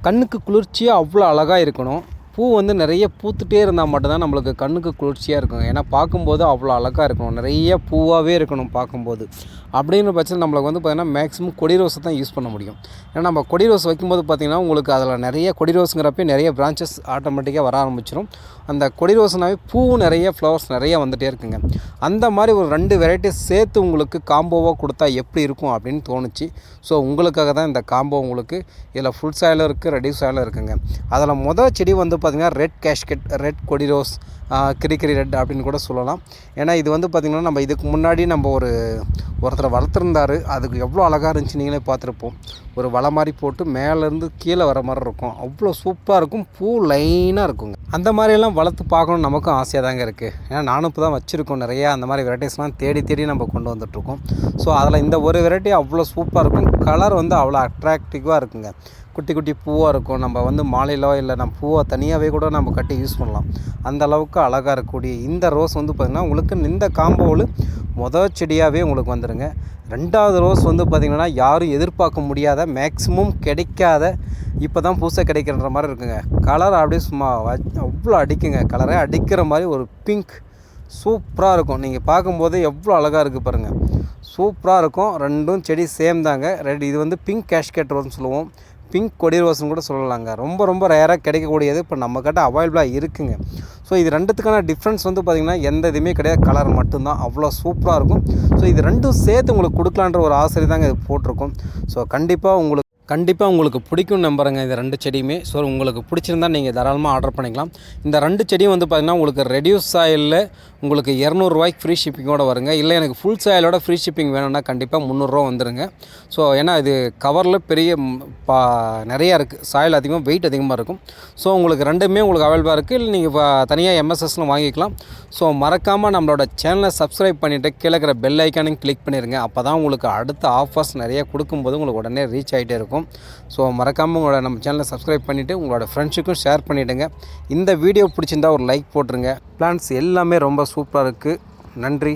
கண்ணுக்கு குளிர்ச்சியாக அவ்வளோ அழகாக இருக்கணும். பூ வந்து நிறைய பூத்துட்டே இருந்தால் மட்டும்தான் நம்மளுக்கு கண்ணுக்கு குளிர்ச்சியாக இருக்கும். ஏன்னா பார்க்கும்போது அவ்வளோ அழகாக இருக்கணும், நிறைய பூவாகவே இருக்கணும் பார்க்கும்போது. அப்படின்ற பட்சத்தில் நம்மளுக்கு வந்து பார்த்திங்கன்னா மேக்ஸிமம் கொடி ரோஸை தான் யூஸ் பண்ண முடியும். ஏன்னா நம்ம கொடி ரோஸ் வைக்கும்போது பார்த்திங்கன்னா உங்களுக்கு அதில் நிறைய கொடி ரோஸுங்கிறப்ப நிறைய பிரான்ச்சஸ் ஆட்டோமேட்டிக்காக வர ஆரம்பிச்சிடும். அந்த கொடி ரோஸ்னாவே பூவும் நிறைய ஃப்ளவர்ஸ் நிறைய வந்துகிட்டே இருக்குங்க. அந்த மாதிரி ஒரு 2 வெரைட்டிஸ் சேர்த்து உங்களுக்கு காம்போவாக கொடுத்தா எப்படி இருக்கும் அப்படின்னு தோணுச்சு. ஸோ உங்களுக்காக தான் இந்த காம்போ. உங்களுக்கு இதில் ஃபுல் சாயிலும் இருக்குது, ரெடியூஸ் சாயிலும் இருக்குங்க. அதில் மொதல் செடி வந்து பார்த்திங்கன்னா ரெட் கேஷ்கெட், ரெட் கொடி ரோஸ், கிரிக்கிரி ரெட் அப்படின்னு கூட சொல்லலாம். ஏன்னா இது வந்து பார்த்திங்கன்னா நம்ம இதுக்கு முன்னாடி நம்ம ஒருத்தரை வளர்த்துருந்தார். அதுக்கு எவ்வளோ அழகாக இருந்துச்சு நீங்களே பார்த்துருப்போம். ஒரு வலை மாதிரி போட்டு மேலேருந்து கீழே வர மாதிரி இருக்கும், அவ்வளோ சூப்பராக இருக்கும். பூ லைனாக இருக்குங்க. அந்த மாதிரியெல்லாம் வளர்த்து பார்க்கணும் நமக்கும் ஆசையாக தாங்க இருக்குது. ஏன்னா நானும் இப்போ தான் வச்சுருக்கோம் நிறையா. அந்த மாதிரி வெரைட்டிஸ்லாம் தேடி நம்ம கொண்டு வந்துட்ருக்கோம். ஸோ அதில் இந்த ஒரு வெரைட்டி அவ்வளோ சூப்பராக இருக்கும். கலர் வந்து அவ்வளோ அட்ராக்டிவாக இருக்குங்க. குட்டி குட்டி பூவாக இருக்கும். நம்ம வந்து மாலையிலோ இல்லை நம்ம பூவை தனியாகவே கூட நம்ம கட்டி யூஸ் பண்ணலாம். அந்த அளவுக்கு அழகாக இருக்கக்கூடிய இந்த ரோஸ் வந்து பார்த்திங்கன்னா உங்களுக்கு இந்த காம்போவில் மொதல் செடியாகவே உங்களுக்கு வந்துடுங்க. 2வது ரோஸ் வந்து பார்த்திங்கன்னா யாரும் எதிர்பார்க்க முடியாத, மேக்ஸிமம் கிடைக்காத, இப்போ தான் புதுசாக கிடைக்கிற மாதிரி இருக்குங்க. கலர் அப்படியே சும்மா அவ்வளோ அடிக்குங்க. கலரே அடிக்கிற மாதிரி ஒரு பிங்க் சூப்பராக இருக்கும். நீங்கள் பார்க்கும்போது எவ்வளோ அழகாக இருக்குது பாருங்கள், சூப்பராக இருக்கும். 2ம் செடி சேம் தாங்க. இது வந்து பிங்க் கேஷ்கெட் ரோஸ்னு சொல்லுவோம், பிங்க் கொடி ரோஸ்னு கூட சொல்லலாங்க. ரொம்ப ரேராக கிடைக்கக்கூடியது இப்போ நம்மக்கிட்ட அவைலபிளாக இருக்குங்க. ஸோ இது 2த்துக்கான டிஃப்ரென்ஸ் வந்து பார்த்திங்கன்னா எந்த இதுவுமே கிடையாது, கலர் மட்டும்தான். அவ்வளோ சூப்பராக இருக்கும். ஸோ இது 2ம் சேர்த்து உங்களுக்கு கொடுக்கலான்ற ஒரு ஆசை தாங்க இது போட்டிருக்கோம். ஸோ கண்டிப்பாக உங்களுக்கு பிடிக்கும் நம்புறேங்க இந்த 2 செடியுமே. ஸோ உங்களுக்கு பிடிச்சிருந்தா நீங்கள் தாராளமாக ஆர்டர் பண்ணிக்கலாம். இந்த 2 செடியும் வந்து பார்த்திங்கன்னா உங்களுக்கு ரெடியூஸ் சாயிலில் உங்களுக்கு 200 ரூபாய்க்கு ஃப்ரீ ஷிப்பிங்கோடு வருங்க. இல்லை எனக்கு ஃபுல் சாயிலோட ஃப்ரீ ஷிப்பிங் வேணும்னா கண்டிப்பாக 300 ரூபா வந்துடுங்க. ஸோ ஏன்னா இது கவரில் பெரிய நிறையா இருக்குது, சாயில் அதிகமாக வெயிட் அதிகமாக இருக்கும். ஸோ உங்களுக்கு 2மே உங்களுக்கு அவைலபிளாக இருக்குது. இல்லை நீங்கள் தனியாக எம்எஸ்எஸ்லாம் வாங்கிக்கலாம். ஸோ மறக்காமல் நம்மளோட சேனலை சப்ஸ்கிரைப் பண்ணிவிட்டு கீழே இருக்கிற பெல் ஐக்கானையும் கிளிக் பண்ணிடுங்க. அப்போ தான் உங்களுக்கு அடுத்த ஆஃபர்ஸ் நிறையா கொடுக்கும்போது உங்களுக்கு உடனே ரீச் ஆகிட்டே இருக்கும். ஸோ மறக்காமல் உங்களோட நம்ம சேனலை சப்ஸ்கிரைப் பண்ணிவிட்டு உங்களோட ஃப்ரெண்ட்ஸுக்கும் ஷேர் பண்ணிவிடுங்க. இந்த வீடியோ பிடிச்சிருந்தா ஒரு லைக் போட்டுருங்க. பிளான்ஸ் எல்லாமே ரொம்ப சூப்பராக இருக்குது. நன்றி.